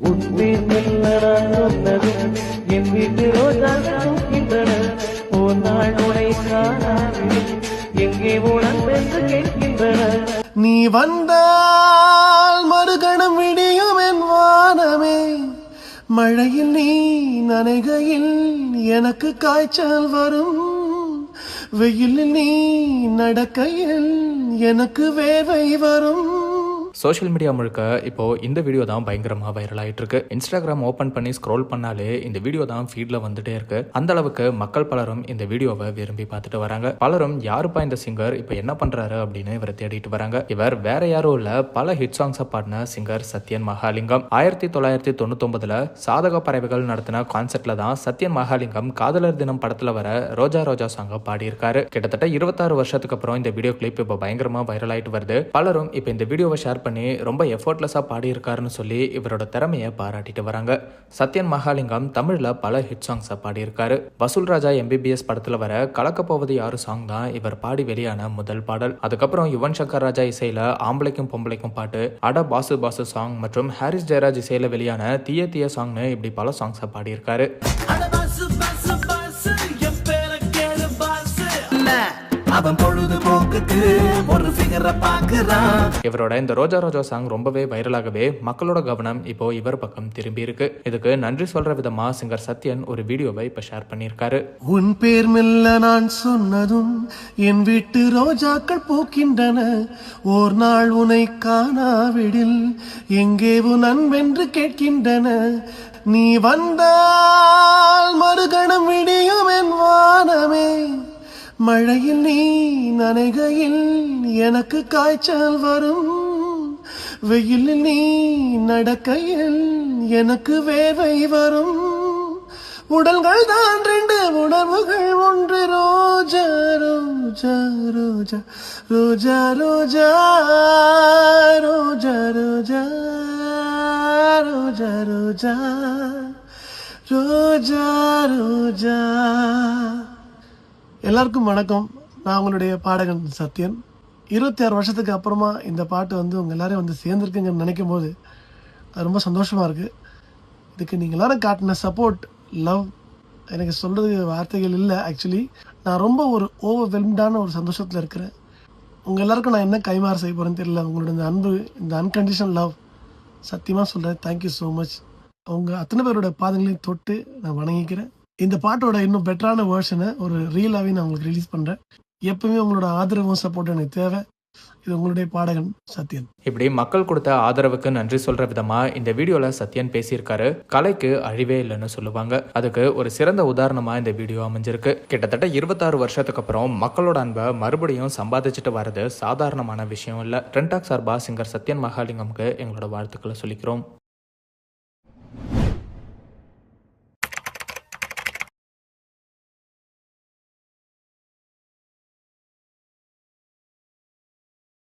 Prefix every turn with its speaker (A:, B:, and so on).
A: உன்மேல் மெல்ல நான் சொன்னது என் வீட்டு ரோஜா தூக்கின்றன. ஒரு நாள் உனை காணாது எங்கே உடன் என்று கேட்கின்றன.
B: நீ வந்தால் மறுகணம் விடியும் என் வானமே. மழையில் நீ நனைகையில் எனக்கு காய்ச்சல் வரும். வெயிலில் நீ நடக்கையில் எனக்கு வேர்வை வரும்.
C: சோஷியல் மீடியா முழுக்க இப்போ இந்த வீடியோ தான் பயங்கரமா வைரல் ஆயிட்டு இருக்கு. இன்ஸ்டாகிராம் ஓபன் பண்ணி ஸ்க்ரோல் பண்ணாலே இந்த வீடியோ தான் ஃபீட்ல வந்துட்டே இருக்கு. அந்த அளவுக்கு மக்கள் பலரும் இந்த வீடியோவை விரும்பி பார்த்துட்டு வராங்க. பலரும் யாருப்பா இந்த சிங்கர், இப்ப என்ன பண்றாரு அப்படின்னு இவரை தேடிட்டு வராங்க. இவர் வேற யாரும் இல்ல, பல ஹிட் சாங்ஸ் பாடின சிங்கர் சத்யன் மகாலிங்கம். 1999 சாதக பறவைகள் நடத்தின கான்செர்ட்ல தான் சத்யன் மகாலிங்கம் காதலர் தினம் படத்துல வர ரோஜா ரோஜா சாங்க பாடியிருக்காரு. கிட்டத்தட்ட 26 வருஷத்துக்கு அப்புறம் இந்த வீடியோ கிளிப் இப்ப பயங்கரமா வைரல் ஆயிட்டு வருது. பலரும் இப்ப இந்த வீடியோவை ஷேர் பண்ணி ரொம்ப எஃபோர்ட்லெஸ்ஸா பாடி இருக்காருன்னு சொல்லி இவரோட திறமையை பாராட்டிட்டு வராங்க. சத்யன் மகாலிங்கம் தமிழ்ல பல ஹிட் சாங்ஸ் பாடியிருக்காரு. வசூல் ராஜா MBBS படத்துல வர கலக்க போவது யாரு சாங் தான் இவர் பாடி வெளியான முதல் பாடல். அதுக்கப்புறம் யுவன் சங்கர் ராஜா இசையில ஆம்பளைக்கும் பொம்பளைக்கும் பாட்டு, அட பாசு பாசு சாங் மற்றும் ஹாரிஸ் ஜெயராஜ் இசையில வெளியான தீய தீய சாங்னு இப்படி பல சாங்ஸ் பாடியிருக்காரு. இவரோட இந்த ரோஜா ரோஜா சாங் ரொம்பவே வைரலாகவே மக்களோட கவனம் இப்போ இவர் பக்கம் திரும்பி இருக்கு. இதுக்கு நன்றி சொல்ற விதமா சிங்கர் சத்யன் ஒரு வீடியோவை இப்ப ஷேர் பண்ணியிருக்காரு.
B: உன் பேர் மெல்ல நான் சொன்னதும் என் வீட்டு ரோஜாக்கள் பூக்கின்றன. ஓர் நாள் உனை காணாவிடில் எங்கே உன் அன்பென்று கேட்கின்றன. நீ வந்தால் மறுகணம் விடியும் என் வானமே. மழையில் நீ நனைகையில் எனக்கு காய்ச்சல் வரும். வெயிலில் நீ நடக்கையில் எனக்கு வேர்வை வரும். உடல்கள் தான் ரெண்டு, உணர்வுகள் ஒன்று. ரோஜா ரோஜா ரோஜா ரோஜா ரோஜா ரோஜா ரோஜா ரோஜா ரோஜா ரோஜா ரோஜா. எல்லாருக்கும் வணக்கம். நான் உங்களுடைய பாடகன் சத்யன். 26 வருஷத்துக்கு அப்புறமா இந்த பாட்டு உங்க எல்லாரையும் சேர்ந்துருக்குங்கன்னு நினைக்கும் போது அது ரொம்ப சந்தோஷமா இருக்கு. இதுக்கு நீங்க எல்லாரும் காட்டின சப்போர்ட், லவ், எனக்கு சொல்றதுக்கு வார்த்தைகள் இல்லை. ஆக்சுவலி நான் ரொம்ப ஒரு ஓவர்வெல்ம்டான ஒரு சந்தோஷத்துல இருக்கிறேன். உங்க எல்லாருக்கும் நான் என்ன கைமாறு செய்ய போறேன்னு தெரியல. உங்களோட இந்த அன்பு, இந்த அன்கண்டிஷனல் லவ், சத்தியமா சொல்றேன். Thank you so much. அவங்க அத்தனை பேரோட பாதங்களையும் தொட்டு நான் வணங்கிக்கிறேன். இந்த பாட்டோட இன்னும் பெட்டரான வேர்ஷனை ஒரு ரீலாவே நான் உங்களுக்கு ரிலீஸ் பண்றேன். எப்பவுமே உங்களோட ஆதரவும் சப்போர்ட் எனக்கு தேவை. இது உங்களுடைய பாடகன் சத்யன்.
C: இப்படி மக்கள் கொடுத்த ஆதரவுக்கு நன்றி சொல்ற விதமா இந்த வீடியோல சத்யன் பேசியிருக்காரு. கலைக்கு அழிவே இல்லைன்னு சொல்லுவாங்க. அதுக்கு ஒரு சிறந்த உதாரணமா இந்த வீடியோ அமைஞ்சிருக்கு. கிட்டத்தட்ட 26 வருஷத்துக்கு அப்புறம் மக்களோட அன்பை மறுபடியும் சம்பாதிச்சுட்டு வர்றது சாதாரணமான விஷயம் இல்ல. ட்ரெண்டாக் சார்பா சிங்கர் சத்யன் மகாலிங்கம்க்கு எங்களோட வாழ்த்துக்களை சொல்லிக்கிறோம்.